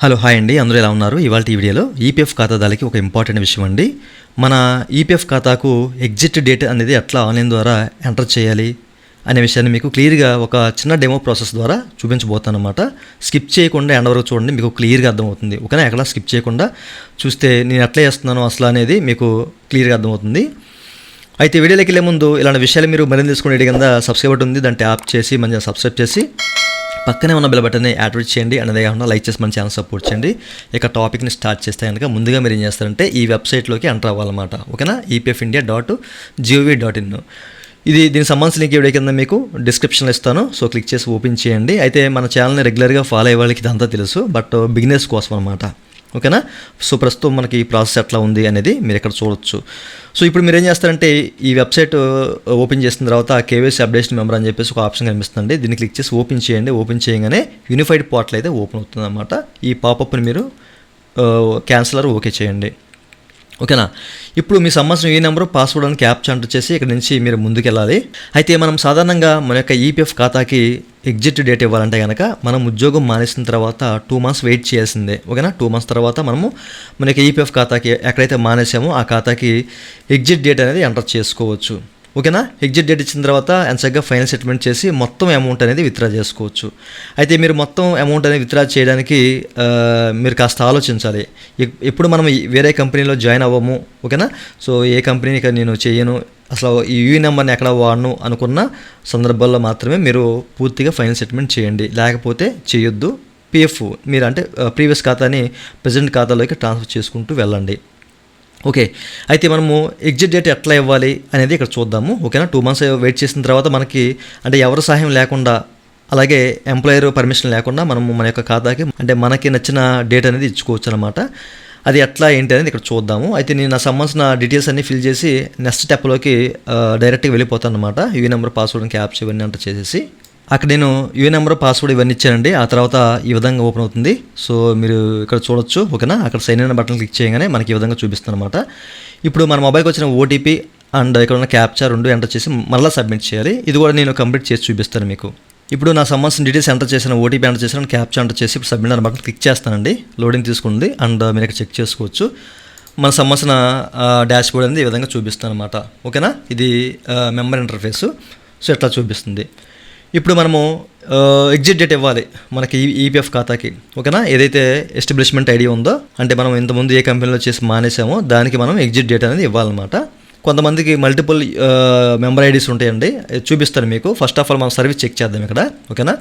Hello hi అండి, అందరూ ఎలా ఉన్నారు? ఇవాళ ఈ వీడియోలో ఈపీఎఫ్ ఖాతాదారులకి ఒక ఇంపార్టెంట్ విషయం అండి. మన ఈపీఎఫ్ ఖాతాకు ఎగ్జిట్ డేట్ అనేది ఎట్లా ఆన్లైన్ ద్వారా ఎంటర్ చేయాలి అనే విషయాన్ని మీకు క్లియర్గా ఒక చిన్న డెమో ప్రాసెస్ ద్వారా చూపించబోతాను అనమాట. స్కిప్ చేయకుండా ఎండ్ వరకు చూడండి, మీకు క్లియర్గా అర్థమవుతుంది. ఓకేనా? ఎక్కడ స్కిప్ చేయకుండా చూస్తే నేను ఎట్లా చేస్తున్నాను అసలు అనేది మీకు క్లియర్గా అర్థమవుతుంది. అయితే వీడియోలోకి వెళ్ళే ముందు ఇలాంటి విషయాలు మీరు మరింత తెలుసుకునే కింద సబ్స్క్రైబ్ బటన్ ఉంది, దాన్ని ట్యాప్ చేసి మంచిగా సబ్స్క్రైబ్ చేసి పక్కనే ఉన్న బెల్ బటన్ని యాక్టివేట్ చేయండి. అనేది కాకుండా లైక్ చేసి మన ఛానల్ సపోర్ట్ చేయండి. ఇక టాపిక్ని స్టార్ట్ చేస్తే కనుక ముందుగా మీరు ఏం చేస్తారంటే ఈ వెబ్సైట్లోకి ఎంటర్ అవ్వాలన్నమాట. ఓకేనా? EPFindia.gov.in. దీనికి సంబంధించిన లింక్ వీడియో కింద మీకు డిస్క్రిప్షన్లో ఇస్తాను. సో క్లిక్ చేసి ఓపెన్ చేయండి. అయితే మన ఛానల్ని రెగ్యులర్గా ఫాలో అయ్యే వాళ్ళకి ఇదంతా తెలుసు, బట్ బిగినర్స్ కోసం అనమాట. ఓకేనా? సో ప్రస్తుతం మనకి ఈ ప్రాసెస్ ఎట్లా ఉంది అనేది మీరు ఇక్కడ చూడొచ్చు. సో ఇప్పుడు మీరు ఏం చేస్తారంటే ఈ వెబ్సైట్ ఓపెన్ చేసిన తర్వాత కేవైసీ అప్డేషన్ మెంబర్ అని చెప్పేసి ఒక ఆప్షన్ కనిపిస్తుంది. దీన్ని క్లిక్ చేసి ఓపెన్ చేయండి. ఓపెన్ చేయగానే యూనిఫైడ్ పోర్టల్ అయితే ఓపెన్ అవుతుంది అనమాట. ఈ పాపప్ని మీరు క్యాన్సిలర్ ఓకే చేయండి. ఓకేనా? ఇప్పుడు మీ సంబంధించిన ఈ నెంబరు పాస్వర్డ్ అని క్యాప్చా ఎంటర్ చేసి ఇక్కడ నుంచి మీరు ముందుకు వెళ్ళాలి. అయితే మనం సాధారణంగా మన యొక్క ఈపీఎఫ్ ఖాతాకి ఎగ్జిట్ డేట్ ఇవ్వాలంటే కనుక మనం ఉద్యోగం మానేసిన తర్వాత 2 months వెయిట్ చేయాల్సిందే. ఓకేనా? 2 months తర్వాత మనము మన యొక్క ఈపీఎఫ్ ఖాతాకి ఎక్కడైతే మానేసామో ఆ ఖాతాకి ఎగ్జిట్ డేట్ అనేది ఎంటర్ చేసుకోవచ్చు. ఓకేనా? ఎగ్జిట్ డేట్ ఇచ్చిన తర్వాత ఎంచక్గా ఫైనల్ సెటిల్మెంట్ చేసి మొత్తం అమౌంట్ అనేది విత్డ్రా చేసుకోవచ్చు. అయితే మీరు మొత్తం అమౌంట్ అనేది విత్డ్రా చేయడానికి మీరు కాస్త ఆలోచించాలి. ఎప్పుడు మనం వేరే కంపెనీలో జాయిన్ అవ్వము. ఓకేనా? సో ఏ కంపెనీని ఇక నేను చేయను, అసలు ఈ యూఈ నెంబర్ని ఎక్కడ వాడను అనుకున్న సందర్భాల్లో మాత్రమే మీరు పూర్తిగా ఫైనల్ సెటిల్మెంట్ చేయండి, లేకపోతే చేయొద్దు. పిఎఫ్ మీరు అంటే ప్రీవియస్ ఖాతాని ప్రజెంట్ ఖాతాలోకి ట్రాన్స్ఫర్ చేసుకుంటూ వెళ్ళండి. ఓకే, అయితే మనము ఎగ్జిట్ డేట్ ఎట్లా ఇవ్వాలి అనేది ఇక్కడ చూద్దాము. ఓకేనా? 2 months వెయిట్ చేసిన తర్వాత మనకి అంటే ఎవరి సహాయం లేకుండా, అలాగే ఎంప్లాయర్ పర్మిషన్ లేకుండా మనము మన యొక్క ఖాతాకి అంటే మనకి నచ్చిన డేట్ అనేది ఇచ్చుకోవచ్చు అనమాట. అది ఎట్లా ఏంటి అనేది ఇక్కడ చూద్దాము. అయితే నేను నా సంబంధించిన డీటెయిల్స్ అన్నీ ఫిల్ చేసి నెక్స్ట్ స్టెప్లోకి డైరెక్ట్గా వెళ్ళిపోతాను అనమాట. యూఏ నెంబర్, పాస్వర్డ్, క్యాప్చా ఇవన్నీ ఎంటర్ చేసేసి అక్కడ నేను యూఏ నెంబర్, పాస్వర్డ్ ఇవన్నీ ఇచ్చానండి. ఆ తర్వాత ఈ విధంగా ఓపెన్ అవుతుంది. సో మీరు ఇక్కడ చూడొచ్చు. ఓకేనా? అక్కడ సైన్ ఇన్ బటన్ క్లిక్ చేయగానే మనకి ఈ విధంగా చూపిస్తుంది అనమాట. ఇప్పుడు మన మొబైల్కి వచ్చిన ఓటీపీ అండ్ ఇక్కడ ఉన్న క్యాప్చా 2 ఎంటర్ చేసి మళ్ళీ సబ్మిట్ చేయాలి. ఇది కూడా నేను కంప్లీట్ చేసి చూపిస్తాను మీకు. ఇప్పుడు నా సంబంధించిన డీటెయిల్స్ ఎంటర్ చేసిన, ఓటీపీ ఎంటర్ చేసిన, క్యాప్చా ఎంటర్ చేసి ఇప్పుడు సబ్మిట్ అనే బటన్ క్లిక్ చేస్తానండి. లోడింగ్ తీసుకుంది అండ్ మీరు ఇక్కడ చెక్ చేసుకోవచ్చు. మన సంబంధించిన డాష్ బోర్డ్ అనేది ఈ విధంగా చూపిస్తాను అనమాట. ఓకేనా? ఇది మెంబర్ ఇంటర్ఫేస్. సో ఎట్లా చూపిస్తుంది. ఇప్పుడు మనము ఎగ్జిట్ డేట్ ఇవ్వాలి మనకి ఈపీఎఫ్ ఖాతాకి. ఓకేనా? ఏదైతే ఎస్టాబ్లిష్మెంట్ ఐడి ఉందో, అంటే మనం ఇంతకుముందు ఏ కంపెనీలో చేసి మానేసామో దానికి మనం ఎగ్జిట్ డేట్ అనేది ఇవ్వాలన్నమాట. కొంతమందికి మల్టిపుల్ మెంబర్ ఐడీస్ ఉంటాయండి, చూపిస్తాను మీకు. ఫస్ట్ ఆఫ్ ఆల్ మనం సర్వీస్ చెక్ చేద్దాం ఇక్కడ. ఓకేనా?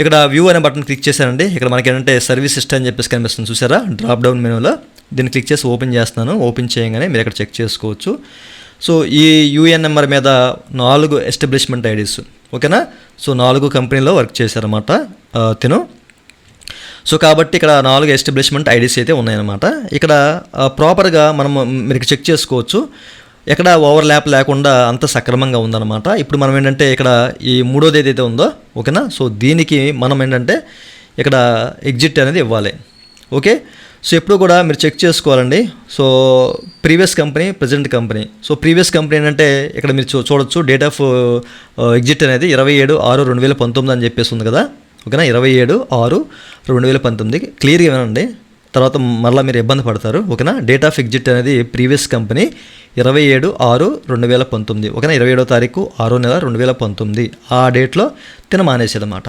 ఇక్కడ వ్యూ అనే బటన్ క్లిక్ చేశానండి. ఇక్కడ మనకి ఏంటంటే సర్వీస్ హిస్టరీ అని చెప్పేసి కనిపిస్తుంది, చూసారా? డ్రాప్ డౌన్ మెనూలో దీన్ని క్లిక్ చేసి ఓపెన్ చేస్తున్నాను. ఓపెన్ చేయగానే మీరు ఇక్కడ చెక్ చేసుకోవచ్చు. సో ఈ యూఏఎన్ నెంబర్ మీద 4 ఎస్టాబ్లిష్మెంట్ ఐడీస్. ఓకేనా? సో 4 కంపెనీలో వర్క్ చేశారన్నమాట తిను. సో కాబట్టి ఇక్కడ 4 ఎస్టాబ్లిష్మెంట్ ఐడీస్ అయితే ఉన్నాయన్నమాట. ఇక్కడ ప్రాపర్గా మీరు చెక్ చేసుకోవచ్చు. ఎక్కడ ఓవర్ ల్యాప్ లేకుండా అంత సక్రమంగా ఉందన్నమాట. ఇప్పుడు మనం ఏంటంటే ఇక్కడ ఈ 3వది ఏదైతే ఉందో, ఓకేనా? సో దీనికి మనం ఏంటంటే ఇక్కడ ఎగ్జిట్ అనేది ఇవ్వాలి. ఓకే? సో ఎప్పుడు కూడా మీరు చెక్ చేసుకోవాలండి. So previous company, present company. So previous company ఏంటంటే ఇక్కడ మీరు చూడొచ్చు డేట్ ఆఫ్ ఎగ్జిట్ అనేది 27/6/2019 అని చెప్పేసి ఉంది కదా. ఓకేనా? 27/6/2019 క్లియర్గా వినండి, తర్వాత మళ్ళీ మీరు ఇబ్బంది పడతారు. ఓకేనా? డేట్ ఆఫ్ ఎగ్జిట్ అనేది ప్రీవియస్ కంపెనీ 27/6/2019. ఓకేనా? 27వ తారీఖు 6వ నెల 2019 ఆ డేట్లో మానేసేదన్నమాట.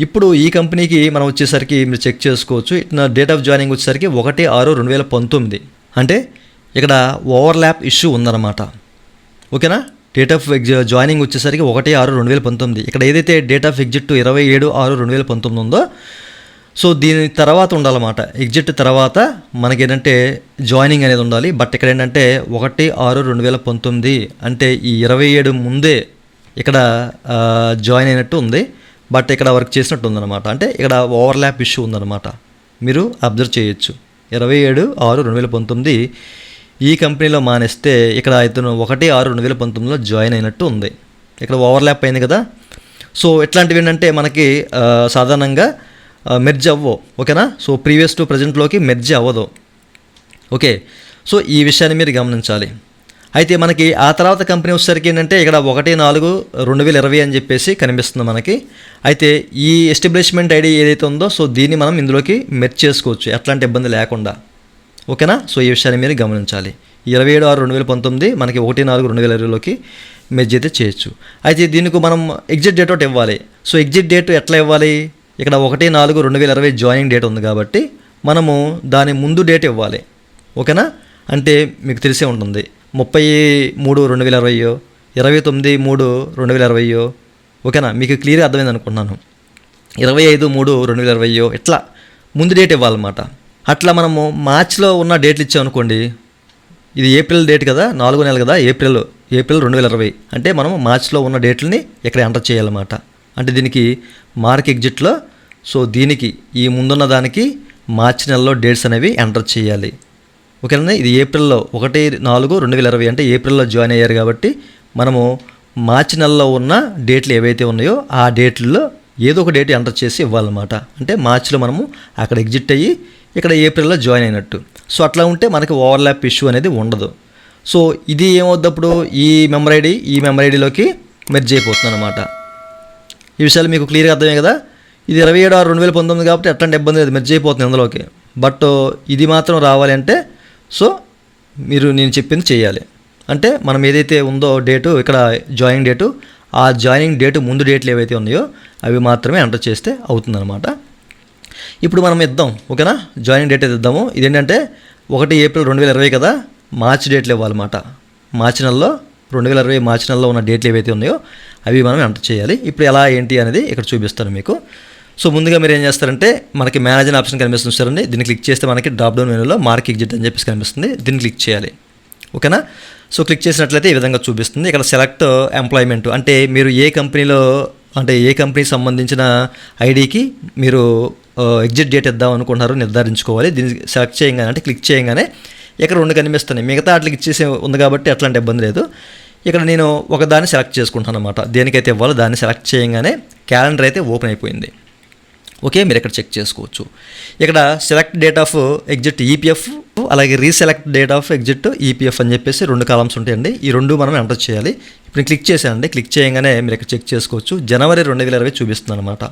ఇప్పుడు ఈ కంపెనీకి మనం వచ్చేసరికి మీరు చెక్ చేసుకోవచ్చు. ఇట్లా డేట్ ఆఫ్ జాయినింగ్ వచ్చేసరికి 1/6/2019. అంటే ఇక్కడ ఓవర్లాప్ ఇష్యూ ఉందన్నమాట. ఓకేనా? డేట్ ఆఫ్ జాయినింగ్ వచ్చేసరికి 1/6/2019. ఇక్కడ ఏదైతే డేట్ ఆఫ్ ఎగ్జిట్ 27/6/2019 ఉందో, సో దీని తర్వాత ఉండాలన్నమాట. ఎగ్జిట్ తర్వాత మనకి ఏంటంటే జాయినింగ్ అనేది ఉండాలి. బట్ ఇక్కడ ఏంటంటే 1/6/2019 అంటే ఈ 27 ముందే ఇక్కడ జాయిన్ అయినట్టు ఉంది, బట్ ఇక్కడ వర్క్ చేసినట్టు ఉందన్నమాట. అంటే ఇక్కడ ఓవర్లాప్ ఇష్యూ ఉందన్నమాట. మీరు అబ్జర్వ్ చేయొచ్చు. 27/6/2019 ఈ కంపెనీలో మానేస్తే ఇక్కడ ఇతను 1/6/2019లో జాయిన్ అయినట్టు ఉంది. ఇక్కడ ఓవర్లాప్ అయింది కదా. సో ఇట్లాంటివి ఏంటంటే మనకి సాధారణంగా మెర్జ్ అవ్వవు. ఓకేనా? సో ప్రీవియస్ టు ప్రజెంట్లోకి మెర్జ్ అవ్వదు. ఓకే? సో ఈ విషయాన్ని మీరు గమనించాలి. అయితే మనకి ఆ తర్వాత కంపెనీ వచ్చేసరికి ఏంటంటే ఇక్కడ 1/4/2020 అని చెప్పేసి కనిపిస్తుంది మనకి. అయితే ఈ ఎస్టాబ్లిష్మెంట్ ఐడి ఏదైతే ఉందో సో దీన్ని మనం ఇందులోకి మెర్జ్ చేసుకోవచ్చు ఎట్లాంటి ఇబ్బంది లేకుండా. ఓకేనా? సో ఈ విషయాన్ని మీరు గమనించాలి. 27/6/2019 మనకి 1/4/2020లోకి మెర్జ్ అయితే చేయొచ్చు. అయితే దీనికి మనం ఎగ్జిట్ డేట్ ఒకటి ఇవ్వాలి. సో ఎగ్జిట్ డేట్ ఎట్లా ఇవ్వాలి? ఇక్కడ 1/4/2020 జాయినింగ్ డేట్ ఉంది కాబట్టి మనము దాని ముందు డేట్ ఇవ్వాలి. ఓకేనా? అంటే మీకు తెలిసే ఉంటుంది 30/3/2020, 29/3/2020. ఓకేనా? మీకు క్లియర్గా అర్థమైంది అనుకుంటున్నాను. 25/3/2020 ఇట్లా ముందు డేట్ ఇవ్వాలన్నమాట. అట్లా మనము మార్చిలో ఉన్న డేట్లు ఇచ్చామనుకోండి, ఇది ఏప్రిల్ డేట్ కదా, 4వ నెల కదా, ఏప్రిల్ 2020 అంటే మనం మార్చిలో ఉన్న డేట్లని ఇక్కడ ఎంటర్ చేయాలన్నమాట. అంటే దీనికి మార్క్ ఎగ్జిట్లో సో దీనికి ఈ ముందున్న దానికి మార్చి నెలలో డేట్స్ అనేవి ఎంటర్ చేయాలి. ఓకేనా? ఇది ఏప్రిల్లో 1/4/2020 అంటే ఏప్రిల్లో జాయిన్ అయ్యారు కాబట్టి మనము మార్చి నెలలో ఉన్న డేట్లు ఏవైతే ఉన్నాయో ఆ డేట్లలో ఏదో ఒక డేట్ ఎంటర్ చేసి ఇవ్వాలన్నమాట. అంటే మార్చిలో మనము అక్కడ ఎగ్జిట్ అయ్యి ఇక్కడ ఏప్రిల్లో జాయిన్ అయినట్టు. సో అట్లా ఉంటే మనకి ఓవర్లాప్ ఇష్యూ అనేది ఉండదు. సో ఇది ఏమవుద్దప్పుడు ఈ మెంబర్ ఐడిలోకి మెర్జ్ అయిపోతుంది అనమాట. ఈ విషయాలు మీకు క్లియర్గా అర్థమే కదా. ఇది 27/6/2019 కాబట్టి ఎట్లాంటి ఇబ్బంది లేదు, మెర్జ్ అయిపోతుంది అందులోకి. బట్ ఇది మాత్రం రావాలి అంటే సో మీరు నేను చెప్పింది చేయాలి. అంటే మనం ఏదైతే ఉందో డేటు ఇక్కడ జాయినింగ్ డేటు, ఆ జాయినింగ్ డేటు ముందు డేట్లు ఏవైతే ఉన్నాయో అవి మాత్రమే ఎంటర్ చేస్తే అవుతుందన్నమాట. ఇప్పుడు మనం ఇద్దాం. ఓకేనా? జాయినింగ్ డేట్ అయితే ఇద్దాము. ఇదేంటంటే 1/4/2020 కదా, మార్చి డేట్లు ఇవ్వాలన్నమాట. మార్చి నెలలో 2020 మార్చి నెలలో ఉన్న డేట్లు ఏవైతే ఉన్నాయో అవి మనం ఎంటర్ చేయాలి. ఇప్పుడు ఎలా ఏంటి అనేది ఇక్కడ చూపిస్తాను మీకు. సో ముందుగా మీరు ఏం చేస్తారంటే మనకి మేనేజ్ అనే ఆప్షన్ కనిపిస్తుంది చూడండి, దీన్ని క్లిక్ చేస్తే మనకి డ్రాప్ డౌన్ మెనూలో మార్క్ ఎగ్జిట్ అని చెప్పేసి కనిపిస్తుంది. దీన్ని క్లిక్ చేయాలి. ఓకేనా? సో క్లిక్ చేసినట్లయితే ఈ విధంగా చూపిస్తుంది. ఇక్కడ సెలెక్ట్ ఎంప్లాయ్మెంట్ అంటే మీరు ఏ కంపెనీలో అంటే ఏ కంపెనీకి సంబంధించిన ఐడికి మీరు ఎగ్జిట్ డేట్ ఇద్దాం అనుకుంటున్నారో నిర్ధారించుకోవాలి. దీన్ని సెలెక్ట్ చేయగానే అంటే క్లిక్ చేయగానే ఇక్కడ 2 కనిపిస్తున్నాయి. మిగతా అట్లా ఇచ్చేసి ఉంది కాబట్టి అట్లాంటి ఇబ్బంది లేదు. ఇక్కడ నేను ఒక దాన్ని సెలెక్ట్ చేసుకుంటాను అనమాట. దేనికైతే ఇవ్వాలో దాన్ని సెలెక్ట్ చేయగానే క్యాలెండర్ అయితే ఓపెన్ అయిపోయింది. ఓకే, మీరు ఇక్కడ చెక్ చేసుకోవచ్చు. ఇక్కడ select date of exit EPF అలాగే reselect date of exit EPF అని చెప్పేసి 2 కాలమ్స్ ఉంటాయండి. ఈ 2 మనం ఎంటర్ చేయాలి. ఇప్పుడు క్లిక్ చేశానండి. క్లిక్ చేయగానే మీరు ఇక్కడ చెక్ చేసుకోవచ్చు. జనవరి 2020 చూపిస్తుంది అనమాట.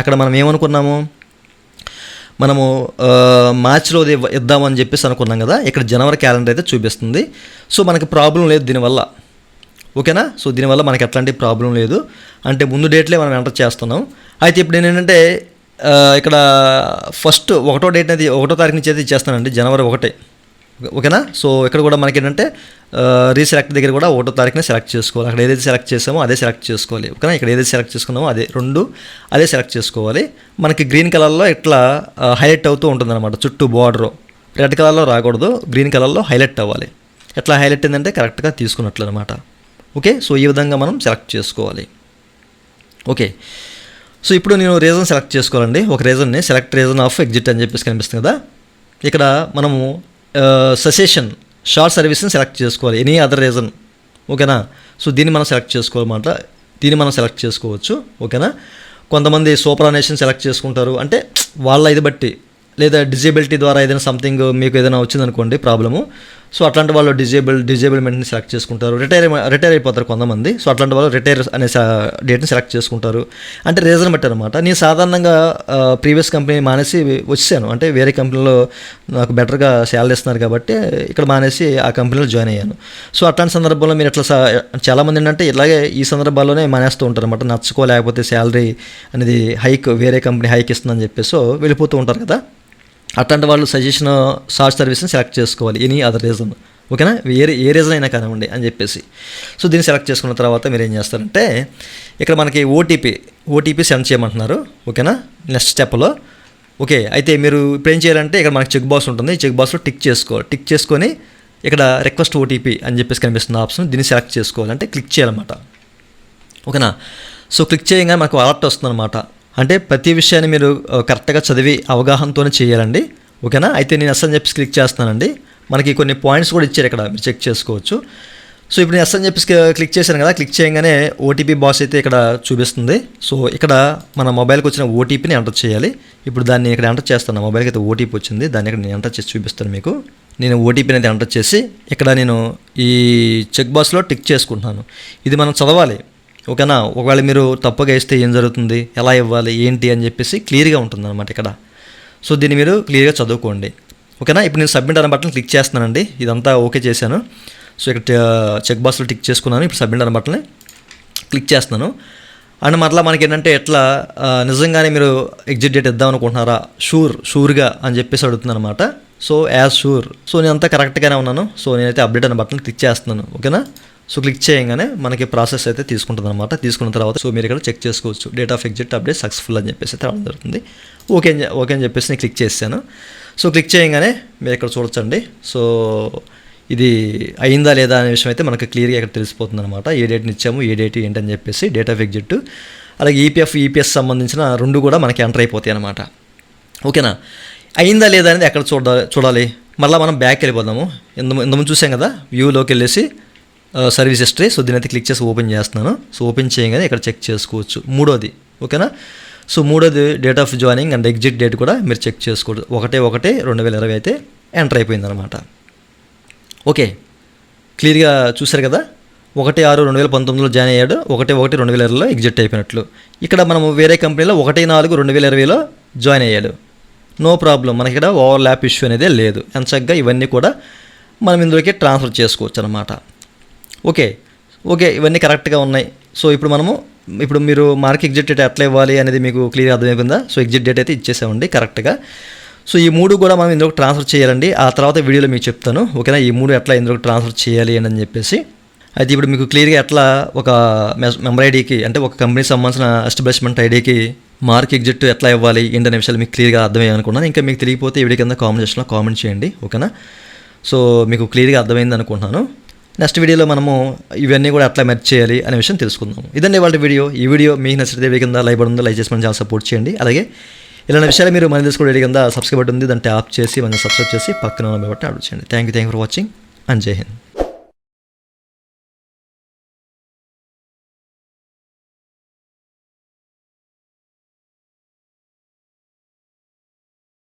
అక్కడ మనం ఏమనుకున్నాము, మనము మార్చిలో ఇద్దామని చెప్పేసి అనుకున్నాం కదా, ఇక్కడ జనవరి క్యాలెండర్ అయితే చూపిస్తుంది. సో మనకి ప్రాబ్లం లేదు దీనివల్ల. ఓకేనా? సో దీనివల్ల మనకి ఎట్లాంటి ప్రాబ్లం లేదు. అంటే ముందు డేట్లే మనం ఎంటర్ చేస్తున్నాం. అయితే ఇప్పుడు నేను ఏంటంటే ఇక్కడ ఫస్ట్ 1వ డేట్ అనేది 1వ తారీఖు నుంచి అయితే ఇచ్చేస్తానండి, జనవరి 1. ఓకేనా? సో ఇక్కడ కూడా మనకి ఏంటంటే రీసెలెక్ట్ దగ్గర కూడా 1వ తారీఖునే సెలెక్ట్ చేసుకోవాలి. అక్కడ ఏదైతే సెలెక్ట్ చేసామో అదే సెలెక్ట్ చేసుకోవాలి. ఓకేనా? ఇక్కడ ఏదైతే సెలెక్ట్ చేసుకున్నామో అదే 2 అదే సెలెక్ట్ చేసుకోవాలి. మనకి గ్రీన్ కలర్లో ఇట్లా హైలైట్ అవుతూ ఉంటుంది అనమాట. చుట్టూ బార్డరు రెడ్ కలర్లో రాకూడదు, గ్రీన్ కలర్లో హైలైట్ అవ్వాలి. ఎట్లా హైలైట్ అయిందంటే కరెక్ట్గా తీసుకున్నట్లు అనమాట. ఓకే, సో ఈ విధంగా మనం సెలెక్ట్ చేసుకోవాలి. ఓకే, సో ఇప్పుడు నేను రీజన్ సెలెక్ట్ చేసుకోవాలండి. ఒక రీజన్ని సెలెక్ట్ రీజన్ ఆఫ్ ఎగ్జిట్ అని చెప్పేసి కనిపిస్తుంది కదా. ఇక్కడ మనము సెసేషన్ షార్ట్ సర్వీస్ని సెలెక్ట్ చేసుకోవాలి, ఎనీ అదర్ రీజన్. ఓకేనా? సో దీన్ని మనం సెలెక్ట్ చేసుకోవాలన్నమాట. దీన్ని మనం సెలెక్ట్ చేసుకోవచ్చు. ఓకేనా? కొంతమంది సూపరానేషన్ సెలెక్ట్ చేసుకుంటారు, అంటే వాళ్ళ ఇది బట్టి, లేదా డిజేబిలిటీ ద్వారా ఏదైనా సంథింగ్ మీకు ఏదైనా వచ్చిందనుకోండి ప్రాబ్లము. సో అట్లాంటి వాళ్ళు డిజేబుల్మెంట్ని సెలెక్ట్ చేసుకుంటారు. రిటైర్ అయిపోతారు కొంతమంది. సో అట్లాంటి వాళ్ళు రిటైర్ అనే డేట్ని సెలెక్ట్ చేసుకుంటారు. అంటే రీజన్ బట్టి అనమాట. నేను సాధారణంగా ప్రీవియస్ కంపెనీ మానేసి వచ్చాను, అంటే వేరే కంపెనీలో నాకు బెటర్గా శాలరీ ఇస్తున్నారు కాబట్టి ఇక్కడ మానేసి ఆ కంపెనీలో జాయిన్ అయ్యాను. సో అట్లాంటి సందర్భంలో మీరు ఇట్లా చాలామంది ఏంటంటే ఇలాగే ఈ సందర్భాల్లోనే మానేస్తూ ఉంటారు అనమాట. నచ్చుకోలేకపోతే శాలరీ అనేది వేరే కంపెనీ హైక్ ఇస్తుందని చెప్పేసి వెళ్ళిపోతూ ఉంటారు కదా. అట్లాంటి వాళ్ళు సజెషన్ షార్ట్ సర్వీస్ని సెలెక్ట్ చేసుకోవాలి, ఎనీ అదర్ రీజన్. ఓకేనా? ఏ రీజన్ అయినా కానివ్వండి అని చెప్పేసి. సో దీన్ని సెలెక్ట్ చేసుకున్న తర్వాత మీరు ఏం చేస్తారంటే ఇక్కడ మనకి ఓటీపీ సెండ్ చేయమంటున్నారు. ఓకేనా? నెక్స్ట్ స్టెప్లో. ఓకే, అయితే మీరు ఇప్పుడు ఏం చేయాలంటే ఇక్కడ మనకి చెక్ బాక్స్ ఉంటుంది. ఈ చెక్ బాక్స్లో టిక్ చేసుకొని ఇక్కడ రిక్వెస్ట్ ఓటీపీ అని చెప్పేసి కనిపిస్తున్న ఆప్షన్, దీన్ని సెలెక్ట్ చేసుకోవాలి. అంటే క్లిక్ చేయాలన్నమాట. ఓకేనా? సో క్లిక్ చేయగానే మనకు అలర్ట్ వస్తుంది అనమాట. అంటే ప్రతి విషయాన్ని మీరు కరెక్ట్గా చదివి అవగాహనతోనే చేయాలండి. ఓకేనా? అయితే నేను ఎస్ అని చెప్పేసి క్లిక్ చేస్తున్నానండి. మనకి కొన్ని పాయింట్స్ కూడా ఇచ్చారు ఇక్కడ, మీరు చెక్ చేసుకోవచ్చు. సో ఇప్పుడు నేను ఎస్ అని చెప్పేసి క్లిక్ చేశాను కదా. క్లిక్ చేయగానే ఓటీపీ బాక్స్ అయితే ఇక్కడ చూపిస్తుంది. సో ఇక్కడ మన మొబైల్కి వచ్చిన ఓటీపీని ఎంటర్ చేయాలి. ఇప్పుడు దాన్ని ఇక్కడ ఎంటర్ చేస్తాను. మొబైల్కి అయితే ఓటీపీ వచ్చింది, దాన్ని ఇక్కడ నేను ఎంటర్ చేసి చూపిస్తాను మీకు. నేను ఓటీపీని అయితే ఎంటర్ చేసి ఇక్కడ నేను ఈ చెక్ బాక్స్లో టిక్ చేసుకుంటున్నాను. ఇది మనం చదవాలి, ఓకేనా. ఒకవేళ మీరు తప్పుగా ఇస్తే ఏం జరుగుతుంది, ఎలా ఇవ్వాలి, ఏంటి అని చెప్పేసి క్లియర్గా ఉంటుందన్నమాట ఇక్కడ. సో దీన్ని మీరు క్లియర్గా చదువుకోండి, ఓకేనా. ఇప్పుడు నేను సబ్మిట్ అనే బటన్ క్లిక్ చేస్తున్నానండి. ఇదంతా ఓకే చేశాను. సో ఇక్కడ చెక్ బాక్స్లో టిక్ చేసుకున్నాను. ఇప్పుడు సబ్మిట్ అనే బటన్ని క్లిక్ చేస్తున్నాను. అండ్ మరలా మనకి ఏంటంటే ఎట్లా నిజంగానే మీరు ఎగ్జిట్ డేట్ ఇద్దాం అనుకుంటున్నారా, షూర్గా అని చెప్పేసి అడుగుతుంది అనమాట. So as sure. సో నేను అంతా కరెక్ట్గానే ఉన్నాను. సో నేనైతే అప్డేట్ అనే బటన్ క్లిక్ చేస్తున్నాను, ఓకేనా. సో క్లిక్ చేయగానే మనకి ప్రాసెస్ అయితే తీసుకుంటుంది అనమాట. తీసుకున్న తర్వాత సో మీరు ఇక్కడ చెక్ చేసుకోవచ్చు, date of exit update successful అని చెప్పేసి రావడం జరుగుతుంది. ఓకే అని చెప్పేసి నేను క్లిక్ చేశాను. సో క్లిక్ చేయగానే మీరు ఇక్కడ చూడొచ్చండి. సో ఇది అయిందా లేదా అనే విషయం అయితే మనకు క్లియర్గా ఇక్కడ తెలిసిపోతుంది అనమాట. ఏ డేట్ని ఇచ్చాము, ఏ డేట్ ఏంటని చెప్పేసి డేట్ ఆఫ్ ఎగ్జిట్, అలాగే ఈపీఎఫ్ సంబంధించిన 2 కూడా మనకి ఎంటర్ అయిపోతాయి అనమాట, ఓకేనా. అయిందా లేదా అనేది ఎక్కడ చూడాలి. మళ్ళీ మనం బ్యాక్ వెళ్ళిపోదాము. ఇంతకుముందు చూసాం కదా, వ్యూలోకి వెళ్ళేసి సర్వీస్ హిస్టరీ. సో దీని అయితే క్లిక్ చేసి ఓపెన్ చేస్తున్నాను. సో ఓపెన్ చేయగానే ఇక్కడ చెక్ చేసుకోవచ్చు. 3వది, ఓకేనా. సో 3వది date of joining and exit date కూడా మీరు చెక్ చేసుకోవచ్చు. 1/1/2020 అయితే ఎంటర్ అయిపోయింది అనమాట. ఓకే, క్లియర్గా చూశారు కదా. 1/6/2019లో జాయిన్ అయ్యాడు, 1/1/2020లో ఎగ్జిట్ అయిపోయినట్లు. ఇక్కడ మనం వేరే కంపెనీలో 1/4/2020లో జాయిన్ అయ్యాడు. నో ప్రాబ్లం, మనకి ఇక్కడ ఓవర్లాప్ ఇష్యూ అనేది లేదు. ఎంచక్గా ఇవన్నీ కూడా మనం ఇందులోకి ట్రాన్స్ఫర్ చేసుకోవచ్చు అనమాట. ఓకే, ఇవన్నీ కరెక్ట్గా ఉన్నాయి. సో ఇప్పుడు మీరు మార్క్ ఎగ్జిట్ డేట్ ఎట్లా ఇవ్వాలి అనేది మీకు క్లియర్గా అర్థమైపోయిందా. సో ఎగ్జిట్ డేట్ అయితే ఇచ్చేసామండి కరెక్ట్గా. సో ఈ 3 కూడా మనం ఇందులోకి ట్రాన్స్ఫర్ చేయాలండి. ఆ తర్వాత వీడియోలో మీకు చెప్తాను, ఓకేనా. ఈ 3 ఎట్లా ఇందులోకి ట్రాన్స్ఫర్ చేయాలి అని చెప్పేసి. అయితే ఇప్పుడు మీకు క్లియర్గా ఎట్లా ఒక మెంబర్ ఐడికి, అంటే ఒక కంపెనీకి సంబంధించిన ఎస్టాబ్లిష్మెంట్ ఐడికి మార్క్ ఎగ్జిట్ ఎట్లా ఇవ్వాలి ఏంటనే విషయాలు మీకు క్లియర్గా అర్థమయ్యాయి అనుకున్నాను. ఇంకా మీకు తెలియకపోతే ఈ వీడియో కింద కామెంట్ సెక్షన్లో కామెంట్ చేయండి, ఓకేనా. సో మీకు క్లియర్గా అర్థమైంది అనుకుంటున్నాను. నెక్స్ట్ వీడియోలో మనము ఇవన్నీ కూడా ఎట్లా మెర్జ్ చేయాలి అనే విషయం తెలుసుకుందాం. ఇదండి వాళ్ళ వీడియో. ఈ వీడియో మీకు నచ్చితే వీడియో కింద లైక్ బటన్ ఉందో లైక్ చేసి మనం చాలా సపోర్ట్ చేయండి. అలాగే ఇలాంటి విషయాలు మీరు మన తెలుసుకోవడం వీడియో కింద సబ్స్క్రైబ్ బటన్ ఉంది, దాన్ని ట్యాప్ చేసి మనం సబ్స్క్రైబ్ చేసి పక్కన ఉన్న బటన్ అడుగు చేయండి. Thank you for watching and జై హింద్.